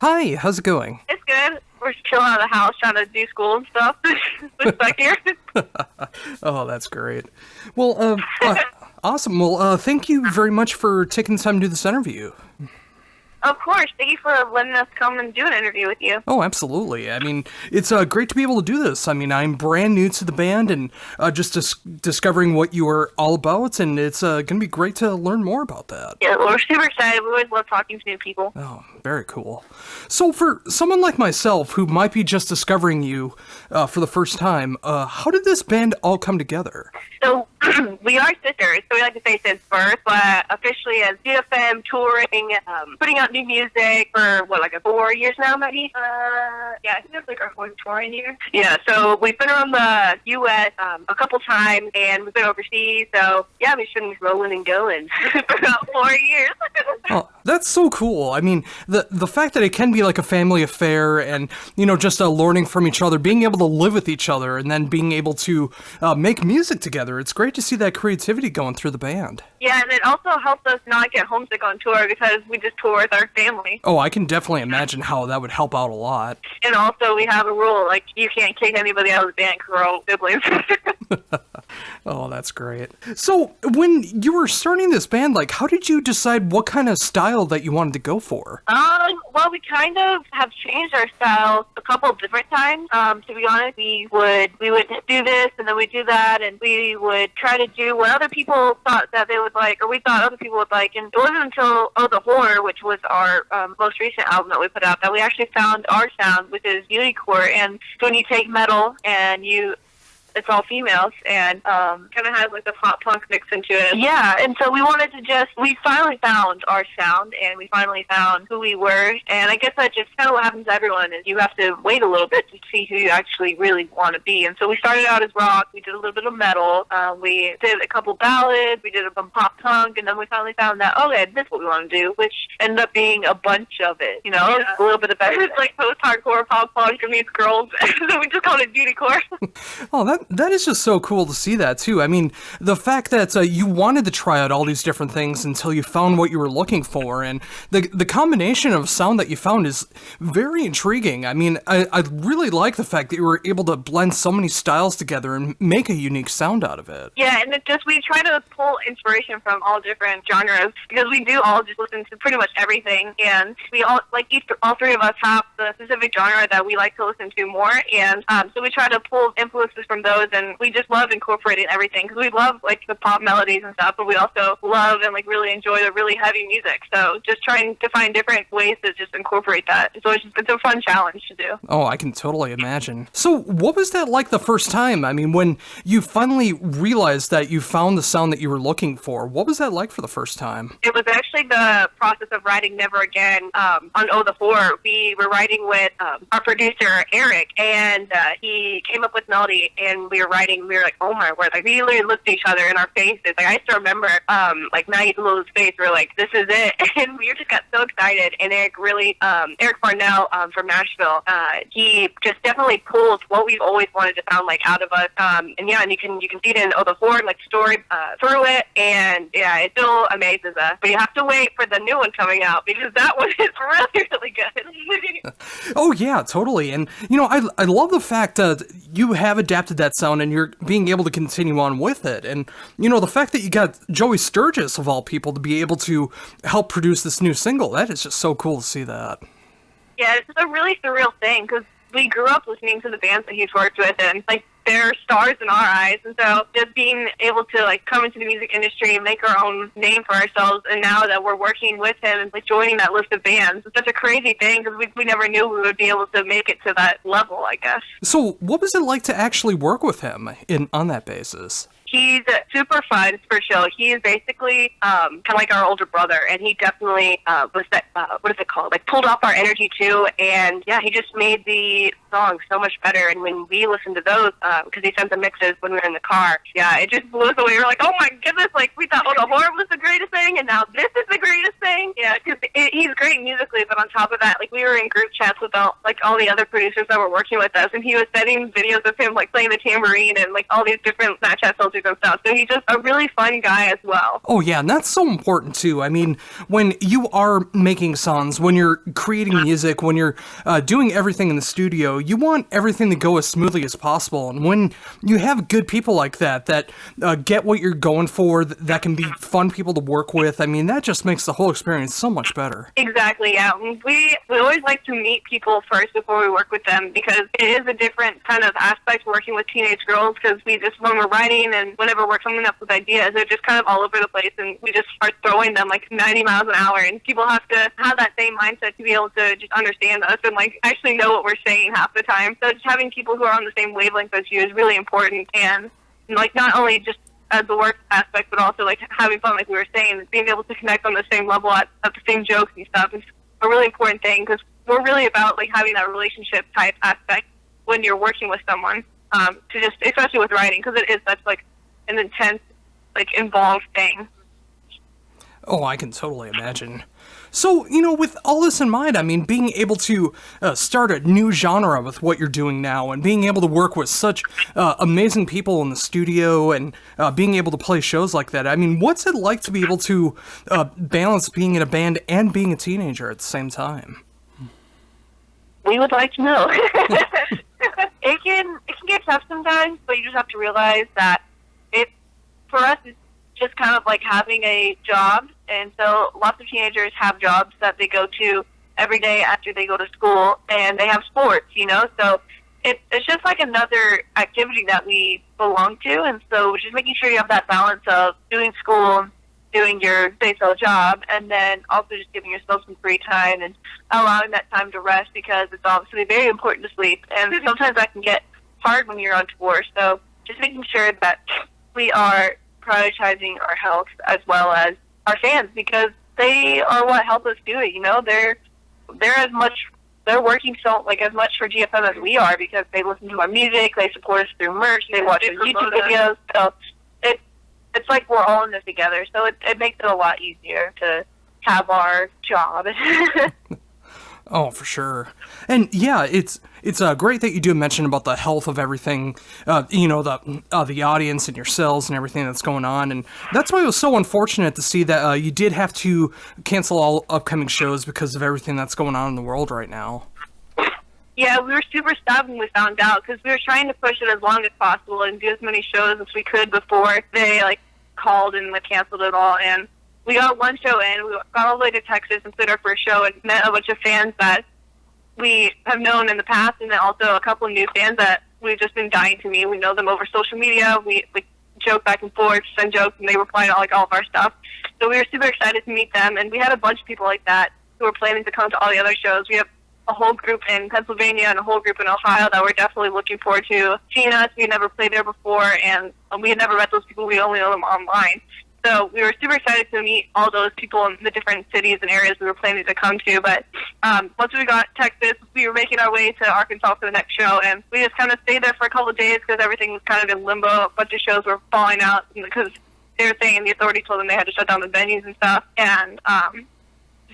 Hi, how's it going? It's good. We're just chilling out of the house trying to do school and stuff. We're stuck here. Oh, that's great. Well, awesome. Well, thank you very much for taking the time to do this interview. Of course. Thank you for letting us come and do an interview with you. Oh, absolutely. I mean, it's great to be able to do this. I mean, I'm brand new to the band and just discovering what you are all about, and it's going to be great to learn more about that. Yeah, well, we're super excited. We always love talking to new people. Oh, very cool. So for someone like myself who might be just discovering you for the first time, how did this band all come together? So we are sisters, so we like to say since birth, but officially as GFM touring, putting out new music for, like 4 years now, maybe? Yeah, I think that's like our fourth touring year. Yeah, so we've been around the U.S. A couple times, and we've been overseas, so yeah, we've been rolling and going for about 4 years. Oh, that's so cool. I mean, the fact that it can be like a family affair and, just learning from each other, being able to live with each other, and then being able to make music together. It's great to see that creativity going through the band. Yeah, and it also helps us not get homesick on tour because we just tour with our family. Oh, I can definitely imagine how that would help out a lot. And also we have a rule, like you can't kick anybody out of the band because we're all siblings. Oh, that's great. So, when you were starting this band, how did you decide what kind of style that you wanted to go for? Well, we kind of have changed our style a couple of different times. To be honest, we would do this and then we'd do that, and we would try to do what other people thought that they would like, or we thought other people would like. And it wasn't until Oh the Horror, which was our most recent album that we put out, that we actually found our sound, which is Beautycore. And when you take metal and it's all females, and kind of has like the pop punk mix into it. Yeah, and so we finally found our sound, and we finally found who we were. And I guess that just kind of what happens to everyone is you have to wait a little bit to see who you actually really want to be. And so we started out as rock, we did a little bit of metal, we did a couple ballads, we did some pop punk, and then we finally found that, okay, this is what we want to do, which ended up being a bunch of it, yeah. A little bit of everything. It's like post-hardcore pop punk for meets girls, so we just called it Beautycore. Oh, that is just so cool to see that, too. I mean, the fact that you wanted to try out all these different things until you found what you were looking for, and the combination of sound that you found is very intriguing. I mean, I really like the fact that you were able to blend so many styles together and make a unique sound out of it. Yeah, and we try to pull inspiration from all different genres, because we do all just listen to pretty much everything, and we all, all three of us have the specific genre that we like to listen to more, and so we try to pull influences from those, and we just love incorporating everything, because we love the pop melodies and stuff, but we also love and really enjoy the really heavy music. So just trying to find different ways to just incorporate that. So it's a fun challenge to do. Oh, I can totally imagine. So what was that like the first time? I mean, when you finally realized that you found the sound that you were looking for, what was that like for the first time? It was actually the process of writing Never Again on Oh the Horror. We were writing with our producer, Eric, and he came up with melody, and we were writing, we were like, oh my word, we literally looked at each other in our faces. I still remember, Maggie Lulu's face, we were like, this is it. And we just got so excited. And Eric Farnell from Nashville, he just definitely pulled what we've always wanted to sound like out of us. And you can see it in Oh the Horde, story through it. And yeah, it still amazes us. But you have to wait for the new one coming out, because that one is really, really good. Oh yeah, totally. And I love the fact that you have adapted that sound and you're being able to continue on with it. And the fact that you got Joey Sturgis, of all people, to be able to help produce this new single, that is just so cool to see that. Yeah, it's a really surreal thing, because we grew up listening to the bands that he's worked with, and they're stars in our eyes. And so just being able to come into the music industry and make our own name for ourselves, and now that we're working with him and joining that list of bands, it's such a crazy thing, because we never knew we would be able to make it to that level, I guess. So what was it like to actually work with him on that basis? He's super fun, for sure. He is basically kind of like our older brother, and he definitely was that, what is it called? Pulled off our energy too, and yeah, he just made the songs so much better. And when we listened to those, because he sent the mixes when we were in the car, yeah, it just blew us away. We were like, oh my goodness, like we thought, oh, the horror was the greatest thing, and now this is the greatest thing. Yeah, because he's great musically, but on top of that, like we were in group chats with all the other producers that were working with us, and he was sending videos of him like playing the tambourine and like all these different Snapchat filters and stuff. So he's just a really fun guy as well. Oh yeah, and that's so important too. I mean, when you are making songs, when you're creating music, when you're doing everything in the studio, you want everything to go as smoothly as possible. And when you have good people like that get what you're going for, that can be fun people to work with, I mean, that just makes the whole experience so much better. Exactly, yeah. We always like to meet people first before we work with them, because it is a different kind of aspect working with teenage girls, because when we're writing and whenever we're coming up with ideas, they're just kind of all over the place, and we just start throwing them like 90 miles an hour, and people have to have that same mindset to be able to just understand us and like actually know what we're saying half the time. So just having people who are on the same wavelength as you is really important, and like not only just as the work aspect, but also like having fun, like we were saying, being able to connect on the same level at the same jokes and stuff is a really important thing, because we're really about like having that relationship type aspect when you're working with someone, to just, especially with writing, because it is such like an intense, like involved thing. Oh, I can totally imagine. So, with all this in mind, I mean, being able to start a new genre with what you're doing now, and being able to work with such amazing people in the studio, and being able to play shows like that, I mean, what's it like to be able to balance being in a band and being a teenager at the same time? We would like to know. It can get tough sometimes, but you just have to realize that for us, it's just kind of like having a job. And so lots of teenagers have jobs that they go to every day after they go to school, and they have sports, so it's just like another activity that we belong to. And so just making sure you have that balance of doing school, doing your day-sale job, and then also just giving yourself some free time and allowing that time to rest, because it's obviously very important to sleep, and sometimes that can get hard when you're on tour. So just making sure that we are prioritizing our health as well as our fans, because they are what help us do it. They're working so as much for GFM as we are, because they listen to our music, they support us through merch, they watch our YouTube videos. So it's like we're all in this together. So it makes it a lot easier to have our job. Oh, for sure. And yeah, it's great that you do mention about the health of everything, the audience and yourselves and everything that's going on. And that's why it was so unfortunate to see that you did have to cancel all upcoming shows because of everything that's going on in the world right now. Yeah, we were super sad when we found out, because we were trying to push it as long as possible and do as many shows as we could before they called and canceled it all. And we got one show in, we got all the way to Texas and played our first show and met a bunch of fans that we have known in the past, and then also a couple of new fans that we've just been dying to meet. We know them over social media. We joke back and forth, send jokes, and they reply to all of our stuff. So we were super excited to meet them, and we had a bunch of people like that who were planning to come to all the other shows. We have a whole group in Pennsylvania and a whole group in Ohio that we're definitely looking forward to seeing us. We had never played there before, and we had never met those people. We only know them online. So we were super excited to meet all those people in the different cities and areas we were planning to come to. But once we got Texas, we were making our way to Arkansas for the next show, and we just kind of stayed there for a couple of days because everything was kind of in limbo. A bunch of shows were falling out because they were saying the authorities told them they had to shut down the venues and stuff. And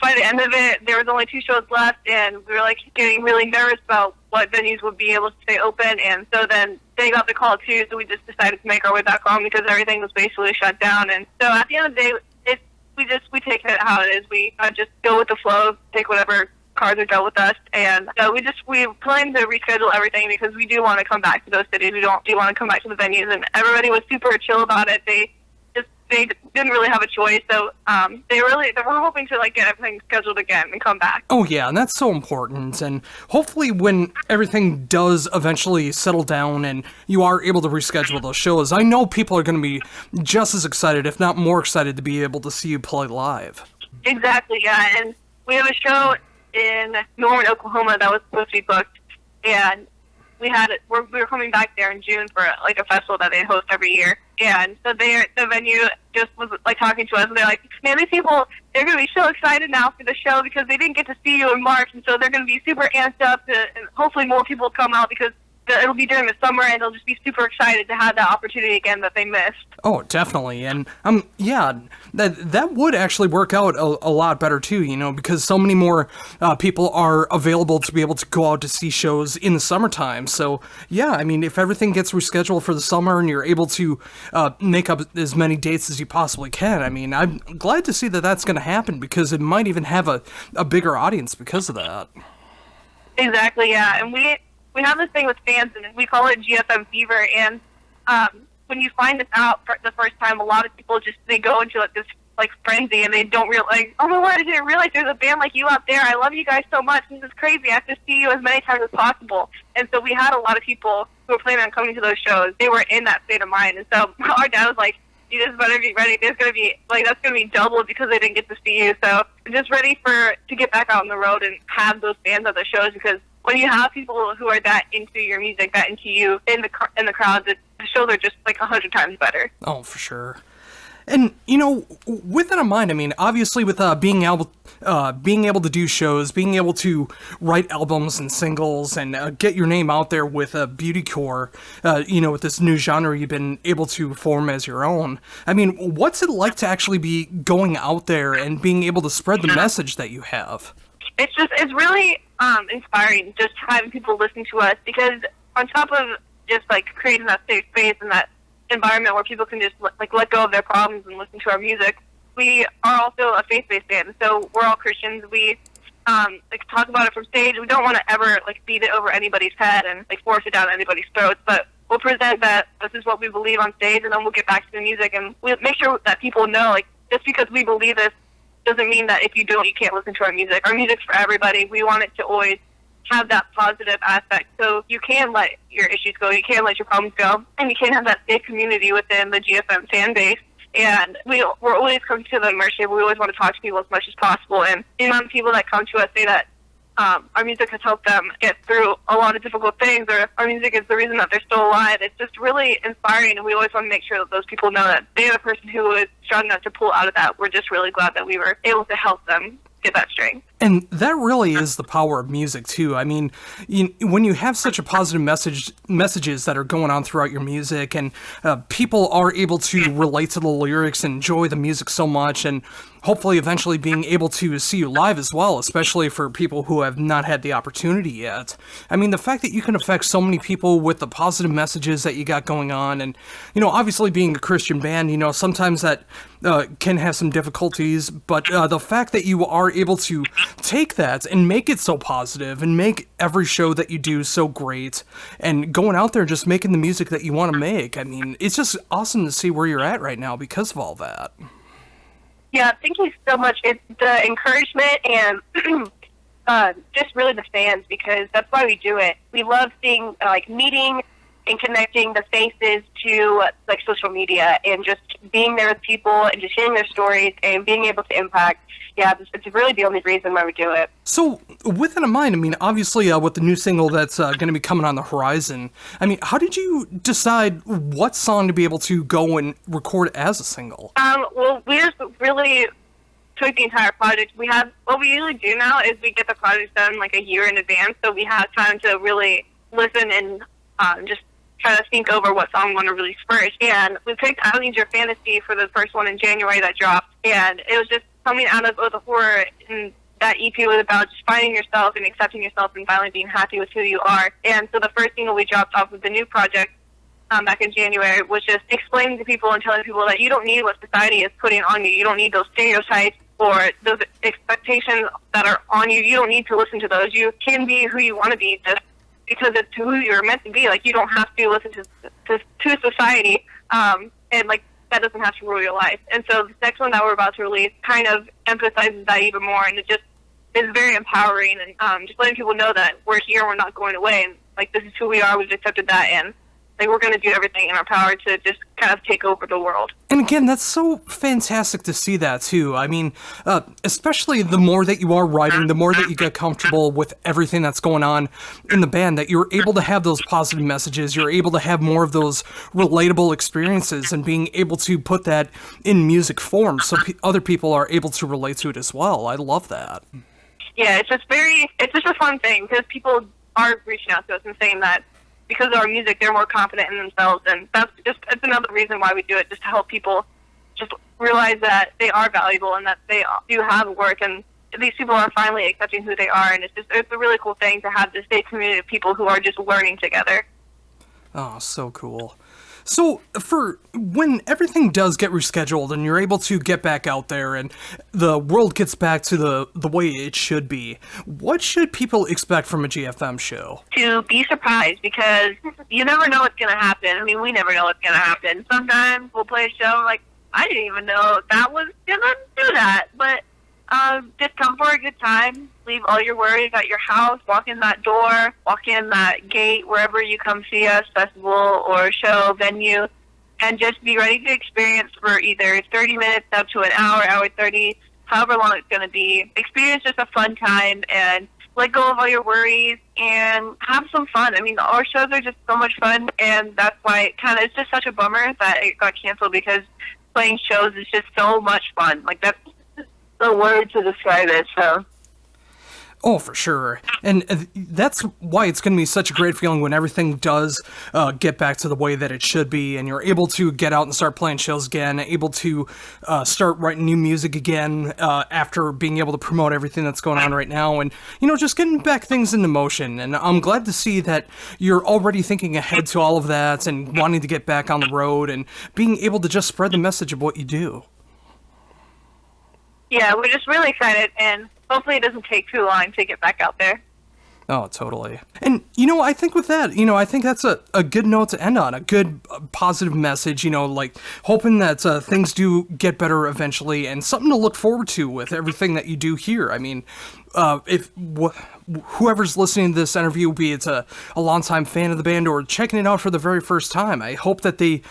by the end of it, there was only 2 shows left, and we were getting really nervous about what venues would be able to stay open. And so then they got the call too, so we just decided to make our way back home because everything was basically shut down. And so at the end of the day, we take it how it is. We just go with the flow, take whatever cards are dealt with us, and we plan to reschedule everything because we do want to come back to those cities. We do want to come back to the venues, and everybody was super chill about it. They didn't really have a choice, so they were hoping to get everything scheduled again and come back. Oh yeah, and that's so important. And hopefully, when everything does eventually settle down and you are able to reschedule those shows, I know people are going to be just as excited, if not more excited, to be able to see you play live. Exactly, yeah. And we have a show in Norman, Oklahoma that was supposed to be booked, and we were coming back there in June for like a festival that they host every year. And so the venue just was like talking to us, and they're like, man, these people, they're going to be so excited now for the show because they didn't get to see you in March, and so they're going to be super amped up, and hopefully more people will come out because it'll be during the summer, and they'll just be super excited to have that opportunity again that they missed. Oh, definitely. And yeah, that would actually work out a lot better too, you know, because so many more people are available to be able to go out to see shows in the summertime. So yeah, I mean, if everything gets rescheduled for the summer and you're able to make up as many dates as you possibly can, I mean, I'm glad to see that that's going to happen, because it might even have a bigger audience because of that. Exactly, yeah. And we have this thing with fans, and we call it GFM fever. And when you find this out for the first time, a lot of people they go into like this like frenzy, and they don't realize, oh my word, I didn't realize there's a band like you out there. I love you guys so much. This is crazy. I have to see you as many times as possible. And so we had a lot of people who were planning on coming to those shows. They were in that state of mind. And so our dad was like, you just better be ready. There's gonna be that's gonna be double because they didn't get to see you. So just ready to get back out on the road and have those fans at the shows, because when you have people who are that into your music, that into you in the crowds, the shows are just like 100 times better. Oh, for sure. And, you know, with that in mind, I mean, obviously with being able to do shows, being able to write albums and singles and get your name out there with Beautycore, you know, with this new genre you've been able to form as your own. I mean, what's it like to actually be going out there and being able to spread the message that you have? It's really inspiring just having people listen to us, because on top of just like creating that safe space and that environment where people can just like let go of their problems and listen to our music, we are also a faith-based band. So we're all Christians. We like talk about it from stage. We don't want to ever like beat it over anybody's head and like force it down anybody's throats, but we'll present that this is what we believe on stage, and then we'll get back to the music, and we'll make sure that people know, like, just because we believe this doesn't mean that if you don't, you can't listen to our music. Our music's for everybody. We want it to always have that positive aspect, so you can let your issues go, you can let your problems go, and you can have that safe community within the GFM fan base. And we're always coming to the Myrrh table. We always want to talk to people as much as possible, and the amount of people that come to us say that our music has helped them get through a lot of difficult things, or our music is the reason that they're still alive. It's just really inspiring, and we always want to make sure that those people know that they're the person who is strong enough to pull out of that. We're just really glad that we were able to help them get that strength. And that really is the power of music too. I mean, when you have such a positive messages that are going on throughout your music, and people are able to relate to the lyrics and enjoy the music so much, and hopefully eventually being able to see you live as well, especially for people who have not had the opportunity yet. I mean, the fact that you can affect so many people with the positive messages that you got going on, and, you know, obviously being a Christian band, you know, sometimes that can have some difficulties, but the fact that you are able to take that and make it so positive and make every show that you do so great, and going out there and just making the music that you want to make, I mean, it's just awesome to see where you're at right now because of all that. Yeah, thank you so much. It's the encouragement and just really the fans, because that's why we do it. We love seeing, meeting and connecting the faces to, like, social media, and just being there with people and just hearing their stories and being able to impact. Yeah, it's really the only reason why we do it. So, with that in mind, I mean, obviously, with the new single that's going to be coming on the horizon, I mean, how did you decide what song to be able to go and record as a single? Well, we just really took the entire project. What we usually do now is we get the project done like a year in advance, so we have time to really listen and just try to think over what song we want to release first. And we picked I Don't Need Your Fantasy for the first one in January that dropped, and it was just coming out of the horror, and that EP was about just finding yourself and accepting yourself and finally being happy with who you are. And so the first single we dropped off of the new project back in January was just explaining to people and telling people that you don't need what society is putting on you. You don't need those stereotypes or those expectations that are on you. You don't need to listen to those. You can be who you want to be just because it's who you're meant to be. Like, you don't have to listen to society, and like that doesn't have to rule your life. And so the next one that we're about to release kind of emphasizes that even more, and it just is very empowering, and just letting people know that we're here, we're not going away, and like this is who we are, we've accepted that, and like we're going to do everything in our power to just kind of take over the world. And again, that's so fantastic to see that too. I mean, especially the more that you are writing, the more that you get comfortable with everything that's going on in the band, that you're able to have those positive messages, you're able to have more of those relatable experiences and being able to put that in music form so other people are able to relate to it as well. I love that. Yeah, it's just a fun thing because people are reaching out to us and saying that because of our music, they're more confident in themselves, and it's another reason why we do it, just to help people just realize that they are valuable and that they do have work, and these people are finally accepting who they are, and it's a really cool thing to have this big community of people who are just learning together. Oh, so cool. So, for when everything does get rescheduled and you're able to get back out there and the world gets back to the way it should be, what should people expect from a GFM show? To be surprised, because you never know what's going to happen. I mean, we never know what's going to happen. Sometimes we'll play a show like, I didn't even know that was going to do that. But just come for a good time. Leave all your worries at your house. Walk in that door. Walk in that gate wherever you come see us, festival or show, venue, and just be ready to experience for either 30 minutes up to an hour, hour 30, however long it's going to be. Experience just a fun time and let go of all your worries and have some fun. I mean, our shows are just so much fun, and that's why it's just such a bummer that it got canceled, because playing shows is just so much fun. Like, that's the word to describe it, so. Oh, for sure. And that's why it's going to be such a great feeling when everything does get back to the way that it should be, and you're able to get out and start playing shows again, able to start writing new music again after being able to promote everything that's going on right now, and, just getting back things into motion. And I'm glad to see that you're already thinking ahead to all of that and wanting to get back on the road and being able to just spread the message of what you do. Yeah, we're just really excited, and hopefully it doesn't take too long to get back out there. Oh, totally. And, I think with that, I think that's a good note to end on, a good positive message, like hoping that things do get better eventually and something to look forward to with everything that you do here. I mean, whoever's listening to this interview, be it a longtime fan of the band or checking it out for the very first time, I hope that they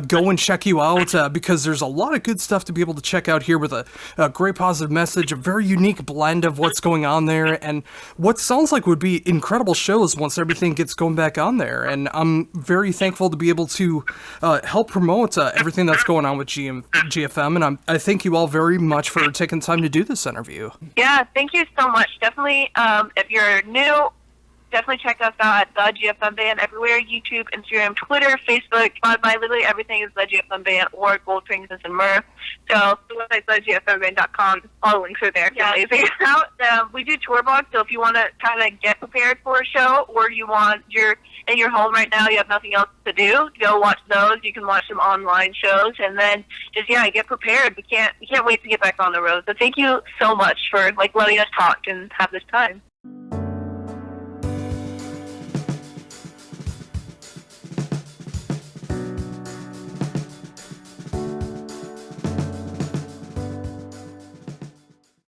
go and check you out because there's a lot of good stuff to be able to check out here with a great positive message, a very unique blend of what's going on there, and what sounds like would be incredible shows once everything gets going back on there. And I'm very thankful to be able to help promote everything that's going on with GFM, and I thank you all very much for taking time to do this interview. Yeah, thank you so much. Definitely, if you're new, definitely check us out at The GFM Band everywhere: YouTube, Instagram, Twitter, Facebook, Spotify. Literally everything is The GFM Band or Gold, Frankincense, and Myrrh. So the website thegfmband.com. All the links are there. Yeah, figure it out. We do tour blogs, so if you want to kind of get prepared for a show, or you're in your home right now, you have nothing else to do, go watch those. You can watch some online shows, and then just get prepared. We can't wait to get back on the road. So thank you so much for letting us talk and have this time.